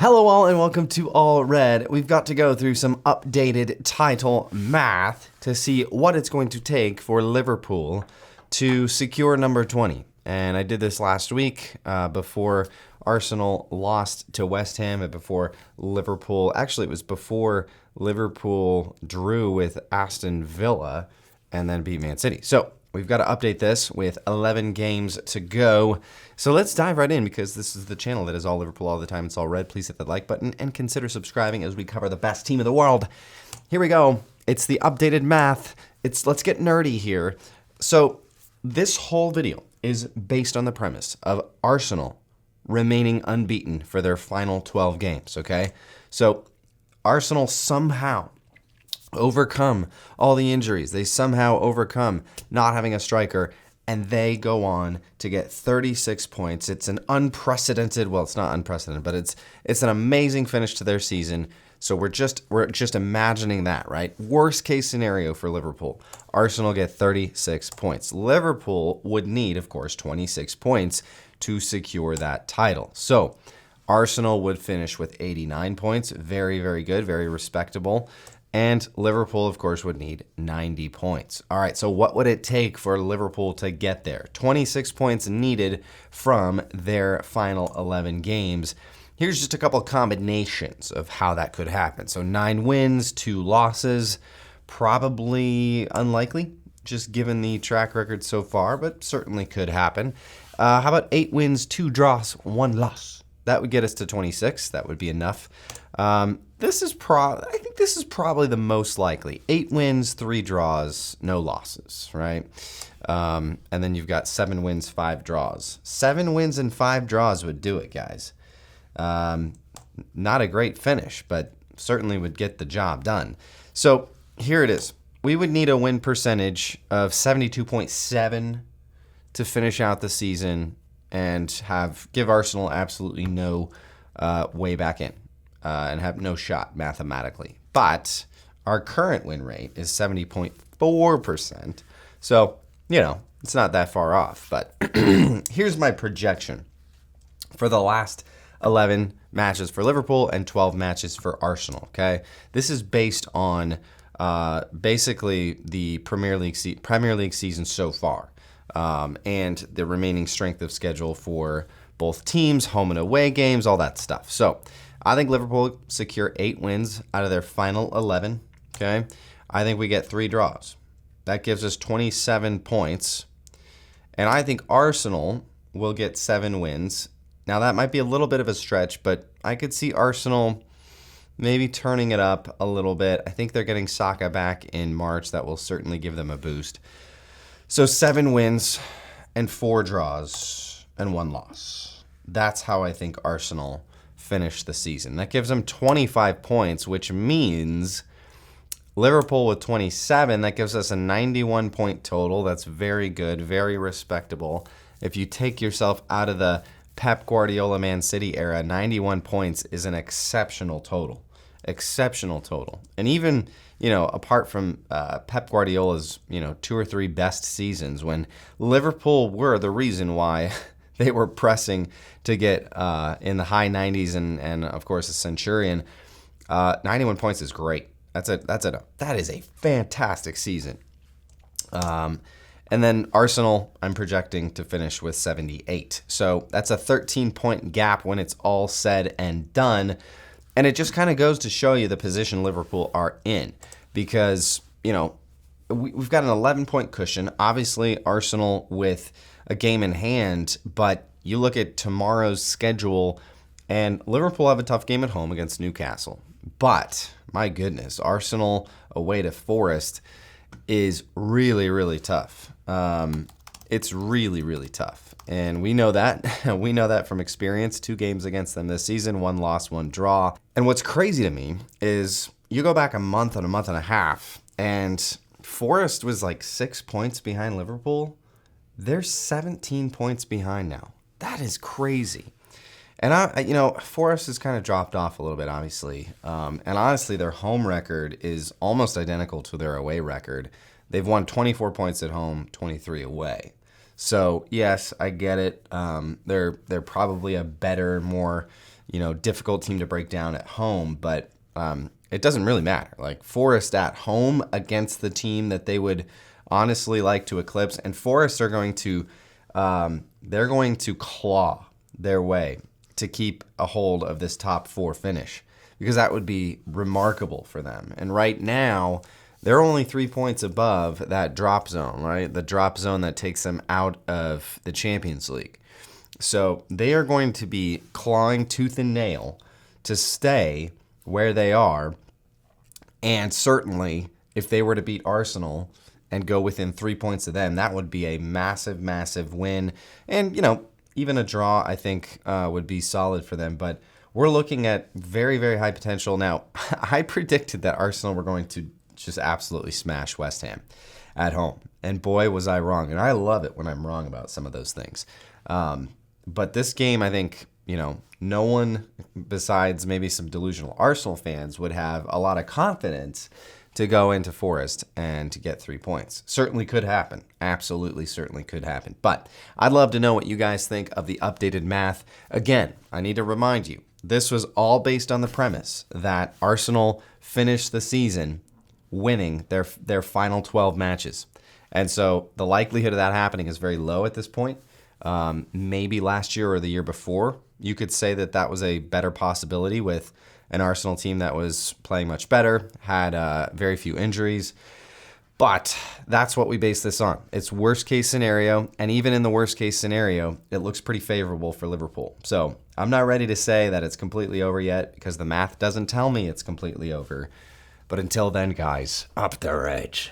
Hello all and welcome to All Red. We've got to go through some updated title math to see what it's going to take for Liverpool to secure number 20. And I did this last week before Arsenal lost to West Ham and before Liverpool, actually it was before Liverpool drew with Aston Villa and then beat Man City. So we've got to update this with 11 games to go. So let's dive right in because this is the channel that is all Liverpool all the time. It's all red. Please hit that like button and consider subscribing as we cover the best team in the world. Here we go. It's the updated math. Let's get nerdy here. So this whole video is based on the premise of Arsenal remaining unbeaten for their final 12 games, okay? So Arsenal somehow overcome all the injuries. They somehow overcome not having a striker, and they go on to get 36 points. It's an unprecedented, well, it's not unprecedented, but it's an amazing finish to their season. So we're just imagining that, right? Worst case scenario for Liverpool. Arsenal get 36 points. Liverpool would need, of course, 26 points to secure that title. So Arsenal would finish with 89 points. Very, very good, very respectable. And Liverpool, of course, would need 90 points. All right, so what would it take for Liverpool to get there? 26 points needed from their final 11 games. Here's just a couple of combinations of how that could happen. So 9 wins, 2 losses, probably unlikely, just given the track record so far, but certainly could happen. How about 8 wins, 2 draws, 1 loss? That would get us to 26. That would be enough. I think this is probably the most likely. 8 wins, 3 draws, no losses, right? And then you've got 7 wins, 5 draws. 7 wins and 5 draws would do it, guys. Not a great finish, but certainly would get the job done. So here it is. We would need a win percentage of 72.7 to finish out the season and give Arsenal absolutely no way back in. And have no shot mathematically. But our current win rate is 70.4%. So, it's not that far off. But here's my projection for the last 11 matches for Liverpool and 12 matches for Arsenal, okay? This is based on basically the Premier League season so far and the remaining strength of schedule for both teams, home and away games, all that stuff. So I think Liverpool secure 8 wins out of their final 11, okay? I think we get 3 draws. That gives us 27 points. And I think Arsenal will get 7 wins. Now, that might be a little bit of a stretch, but I could see Arsenal maybe turning it up a little bit. I think they're getting Saka back in March. That will certainly give them a boost. So 7 wins and 4 draws and 1 loss. That's how I think Arsenal finish the season. That gives them 25 points, which means Liverpool with 27, that gives us a 91 point total. That's very good, very respectable. If you take yourself out of the Pep Guardiola Man City era, 91 points is an exceptional total. Exceptional total. And even, apart from Pep Guardiola's, 2 or 3 best seasons when Liverpool were the reason why they were pressing to get in the high 90s and of course a Centurion. 91 points is great. That is a fantastic season. And then Arsenal, I'm projecting to finish with 78. So that's a 13-point gap when it's all said and done. And it just kind of goes to show you the position Liverpool are in because, we've got an 11-point cushion. Obviously, Arsenal with a game in hand, but you look at tomorrow's schedule, and Liverpool have a tough game at home against Newcastle. But, my goodness, Arsenal away to Forest is really, really tough. It's really, really tough. And we know that. We know that from experience. 2 games against them this season, 1 loss, 1 draw. And what's crazy to me is you go back a month and a half, and Forest was like 6 points behind Liverpool. They're 17 points behind now. That is crazy. And Forest has kind of dropped off a little bit, obviously. And honestly, their home record is almost identical to their away record. They've won 24 points at home, 23 away. So yes, I get it. They're probably a better, more difficult team to break down at home, but it doesn't really matter. Like Forest at home against the team that they would honestly like to eclipse, and Forest are going to they're going to claw their way to keep a hold of this top 4 finish, because that would be remarkable for them. And right now, they're only 3 points above that drop zone, right? The drop zone that takes them out of the Champions League. So they are going to be clawing tooth and nail to stay where they are. And certainly, if they were to beat Arsenal and go within 3 points of them, that would be a massive, massive win. And, even a draw, I think, would be solid for them. But we're looking at very, very high potential. Now, I predicted that Arsenal were going to just absolutely smash West Ham at home. And boy, was I wrong. And I love it when I'm wrong about some of those things. But this game, I think, no one besides maybe some delusional Arsenal fans would have a lot of confidence to go into Forest and to get 3 points. Certainly could happen. Absolutely, certainly could happen. But I'd love to know what you guys think of the updated math. Again, I need to remind you, this was all based on the premise that Arsenal finished the season winning their final 12 matches. And so the likelihood of that happening is very low at this point. Maybe last year or the year before, you could say that was a better possibility with an Arsenal team that was playing much better, had very few injuries. But that's what we base this on. It's worst case scenario, and even in the worst case scenario, it looks pretty favorable for Liverpool. So I'm not ready to say that it's completely over yet, because the math doesn't tell me it's completely over. But until then, guys, up the edge.